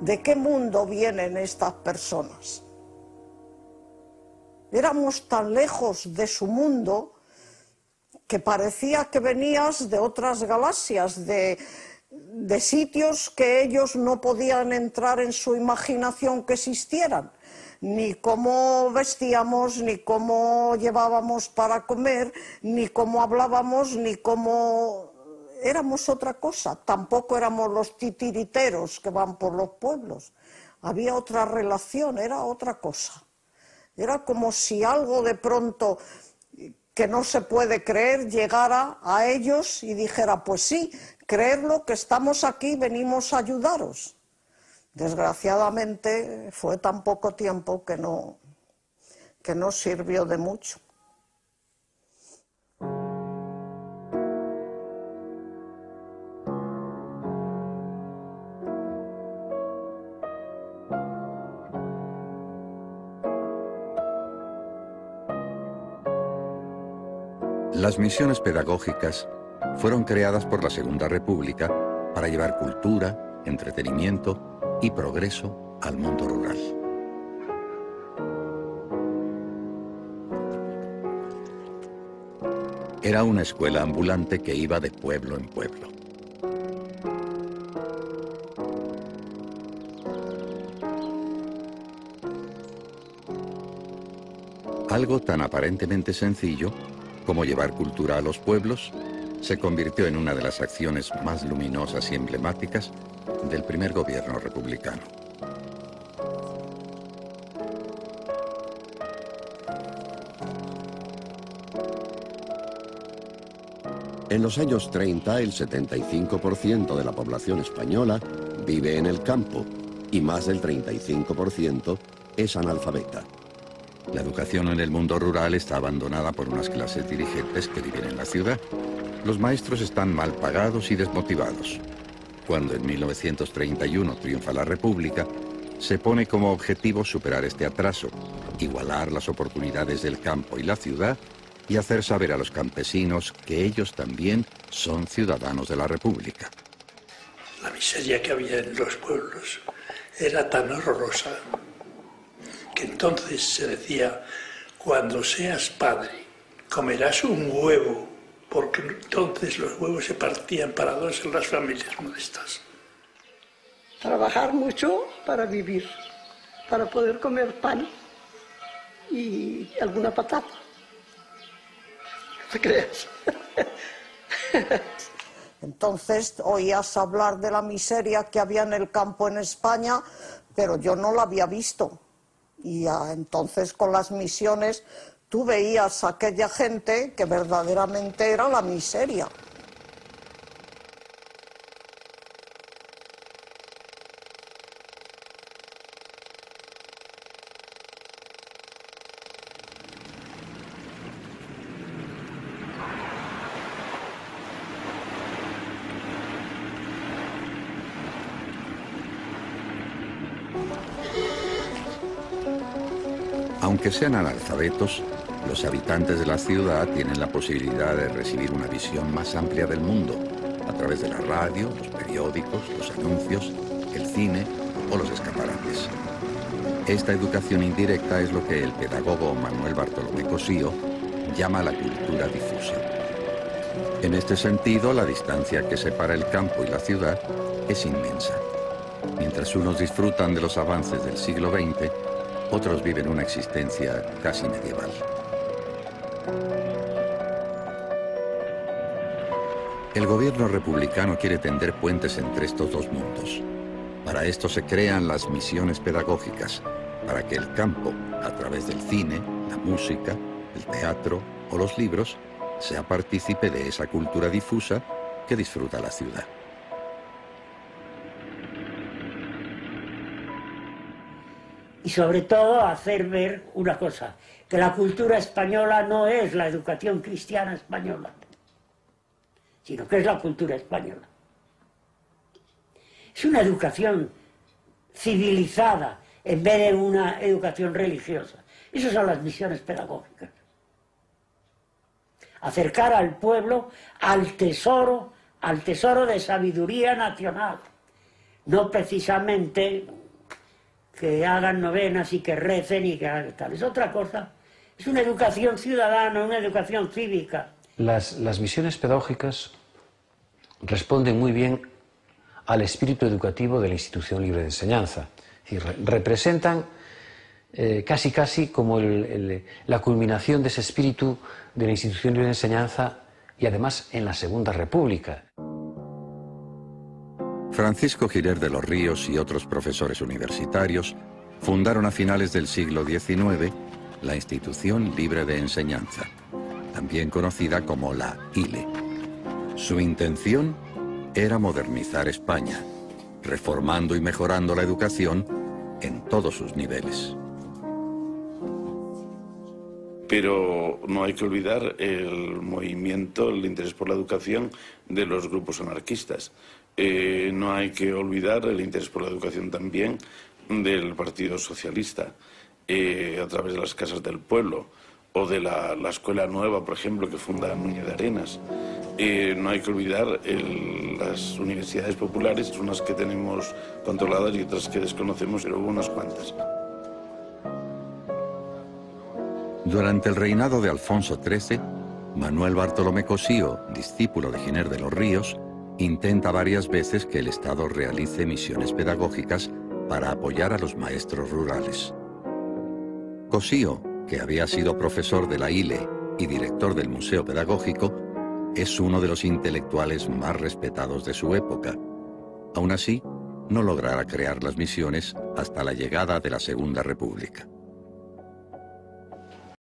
¿de qué mundo vienen estas personas? Éramos tan lejos de su mundo que parecía que venías de otras galaxias, de sitios que ellos no podían entrar en su imaginación que existieran, ni cómo vestíamos, ni cómo llevábamos para comer, ni cómo hablábamos, ni cómo... Éramos otra cosa, tampoco éramos los titiriteros que van por los pueblos, había otra relación, era otra cosa. Era como si algo de pronto que no se puede creer llegara a ellos y dijera, pues sí, creedlo que estamos aquí, venimos a ayudaros. Desgraciadamente fue tan poco tiempo que no sirvió de mucho. Las misiones pedagógicas fueron creadas por la Segunda República para llevar cultura, entretenimiento y progreso al mundo rural. Era una escuela ambulante que iba de pueblo en pueblo. Algo tan aparentemente sencillo como llevar cultura a los pueblos se convirtió en una de las acciones más luminosas y emblemáticas del primer gobierno republicano. En los años 30, el 75% de la población española vive en el campo y más del 35% es analfabeta. La educación en el mundo rural está abandonada por unas clases dirigentes que viven en la ciudad. Los maestros están mal pagados y desmotivados. Cuando en 1931 triunfa la República, se pone como objetivo superar este atraso, igualar las oportunidades del campo y la ciudad y hacer saber a los campesinos que ellos también son ciudadanos de la República. La miseria que había en los pueblos era tan horrorosa que entonces se decía, cuando seas padre, comerás un huevo, porque entonces los huevos se partían para dos en las familias modestas. Trabajar mucho para vivir, para poder comer pan y alguna patata. ¿No te creas? Entonces oías hablar de la miseria que había en el campo en España, pero yo no la había visto. Y entonces con las misiones tú veías a aquella gente que verdaderamente era la miseria. Aunque sean analfabetos, los habitantes de la ciudad tienen la posibilidad de recibir una visión más amplia del mundo a través de la radio, los periódicos, los anuncios, el cine o los escaparates. Esta educación indirecta es lo que el pedagogo Manuel Bartolomé Cosío llama la cultura difusa. En este sentido, la distancia que separa el campo y la ciudad es inmensa. Mientras unos disfrutan de los avances del siglo XX, otros viven una existencia casi medieval. El gobierno republicano quiere tender puentes entre estos dos mundos. Para esto se crean las misiones pedagógicas, para que el campo, a través del cine, la música, el teatro o los libros, sea partícipe de esa cultura difusa que disfruta la ciudad. Y sobre todo hacer ver una cosa, que la cultura española no es la educación cristiana española, sino que es la cultura española. Es una educación civilizada en vez de una educación religiosa. Esas son las misiones pedagógicas. Acercar al pueblo al tesoro de sabiduría nacional, no precisamente que hagan novenas y que recen y que hagan tal. Es otra cosa. Es una educación ciudadana, una educación cívica. Las misiones pedagógicas responden muy bien al espíritu educativo de la institución libre de enseñanza. Es decir, representan casi como la culminación de ese espíritu de la institución libre de enseñanza y además en la Segunda República. Francisco Girer de los Ríos y otros profesores universitarios fundaron a finales del siglo XIX la Institución Libre de Enseñanza, también conocida como la ILE. Su intención era modernizar España, reformando y mejorando la educación en todos sus niveles. Pero no hay que olvidar el movimiento, el interés por la educación de los grupos anarquistas. No hay que olvidar el interés por la educación también del Partido Socialista, a través de las casas del pueblo, o de la Escuela Nueva, por ejemplo, que funda Núñez de Arenas. No hay que olvidar las universidades populares, unas que tenemos controladas y otras que desconocemos, pero hubo unas cuantas. Durante el reinado de Alfonso XIII, Manuel Bartolomé Cosío, discípulo de Giner de los Ríos, intenta varias veces que el Estado realice misiones pedagógicas para apoyar a los maestros rurales. Cosío, que había sido profesor de la ILE y director del Museo Pedagógico, es uno de los intelectuales más respetados de su época. Aún así, no logrará crear las misiones hasta la llegada de la Segunda República.